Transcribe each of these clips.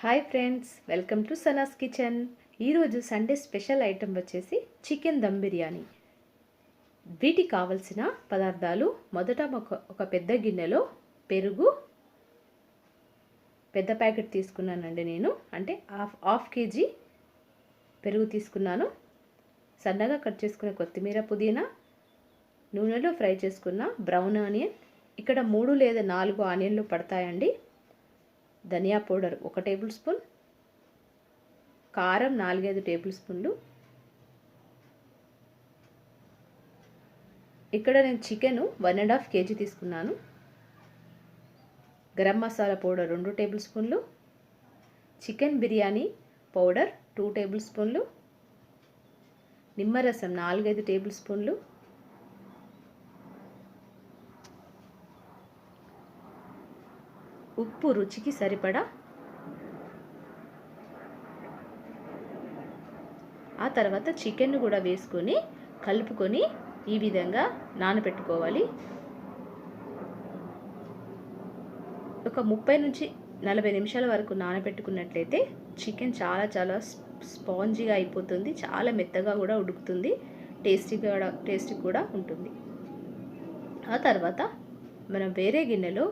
Hi friends, welcome to Sanas kitchen. ఈరోజు Sunday special item వచ్చేసి chicken dum biryani. వీటికి కావలసిన పదార్థాలు: మొదట ఒక పెద్ద గిన్నెలో పెరుగు, పెద్ద ప్యాకెట్ తీసుకున్నానండి నేను, అంటే హాఫ్ కేజీ పెరుగు తీసుకున్నాను. సన్నగా కట్ చేసుకున్న కొత్తిమీర, పుదీనా, నూనెలో ఫ్రై చేసుకున్న బ్రౌన్ ఆనియన్, ఇక్కడ 3 లేదా 4 ఆనియన్లు పడతాయండి. ధనియా పౌడర్ 1 టేబుల్ స్పూన్, కారం 4-5 టేబుల్ స్పూన్లు. ఇక్కడ నేను చికెను 1.5 కేజీ తీసుకున్నాను. గరం మసాలా పౌడర్ 2 టేబుల్ స్పూన్లు, చికెన్ బిర్యానీ పౌడర్ 2 టేబుల్ స్పూన్లు, నిమ్మరసం 4-5 టేబుల్ స్పూన్లు, ఉప్పు రుచికి సరిపడా, ఆ తర్వాత చికెన్ కూడా వేసుకొని కలుపుకొని ఈ విధంగా నానబెట్టుకోవాలి. ఒక 30 నుంచి 40 నిమిషాల వరకు నానబెట్టుకున్నట్లయితే చికెన్ చాలా స్పాంజీగా అయిపోతుంది, చాలా మెత్తగా కూడా ఉడుకుతుంది, టేస్టీ కూడా ఉంటుంది. ఆ తర్వాత మనం వేరే గిన్నెలో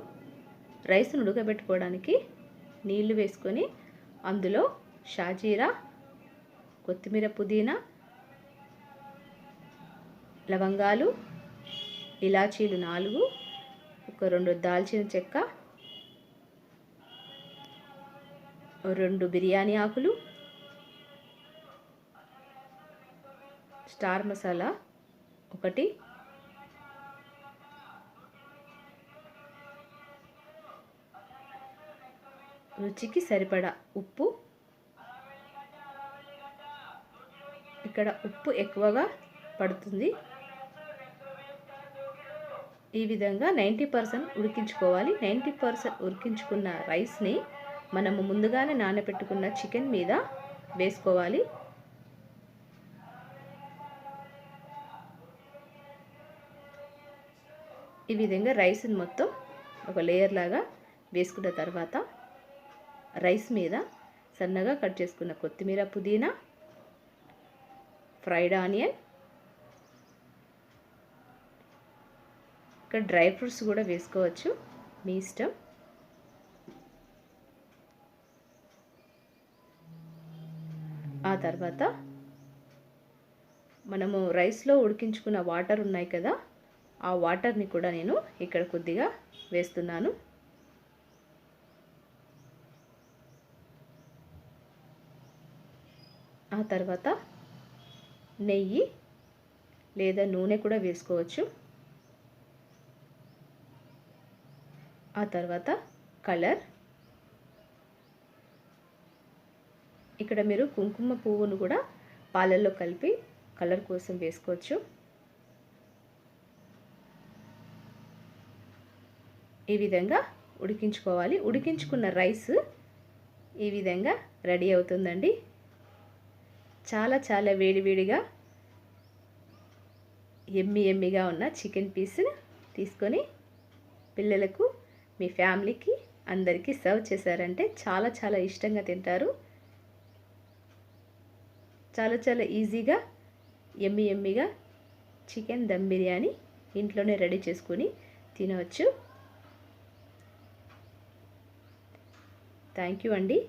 రైస్ను ఉడకబెట్టుకోవడానికి నీళ్లు వేసుకొని అందులో షాజీరా, కొత్తిమీర, పుదీనా, లవంగాలు, ఇలాచీలు 4, ఒక 2 దాల్చిన చెక్క, 2 బిర్యానీ ఆకులు, స్టార్ మసాలా 1, రుచికి సరిపడా ఉప్పు. ఇక్కడ ఉప్పు ఎక్కువగా పడుతుంది. ఈ విధంగా 90% ఉడికించుకోవాలి. 90% ఉడికించుకున్న రైస్ని మనము ముందుగానే నానబెట్టుకున్న చికెన్ మీద వేసుకోవాలి. ఈ విధంగా రైస్ని మొత్తం ఒక లేయర్ లాగా వేసుకున్న తర్వాత రైస్ మీద సన్నగా కట్ చేసుకున్న కొత్తిమీర, పుదీనా, ఫ్రైడ్ ఆనియన్, ఇక్కడ డ్రై ఫ్రూట్స్ కూడా వేసుకోవచ్చు, మీ ఇష్టం. ఆ తర్వాత మనము రైస్లో ఉడికించుకున్న వాటర్ ఉన్నాయి కదా, ఆ వాటర్ని కూడా నేను ఇక్కడ కొద్దిగా వేస్తున్నాను. ఆ తర్వాత నెయ్యి లేదా నూనె కూడా వేసుకోవచ్చు. ఆ తర్వాత కలర్, ఇక్కడ మీరు కుంకుమ పువ్వును కూడా పాలల్లో కలిపి కలర్ కోసం వేసుకోవచ్చు. ఈ విధంగా ఉడికించుకోవాలి. ఉడికించుకున్న రైస్ ఈ విధంగా రెడీ అవుతుందండి. చాలా వేడివేడిగా ఎమ్మిగా ఉన్న చికెన్ పీస్ తీసుకొని పిల్లలకు, మీ ఫ్యామిలీకి అందరికీ సర్వ్ చేశారంటే చాలా ఇష్టంగా తింటారు. చాలా ఈజీగా ఎమ్మిగా చికెన్ దమ్ బిర్యానీ ఇంట్లోనే రెడీ చేసుకొని తినవచ్చు. థ్యాంక్ యూ అండి.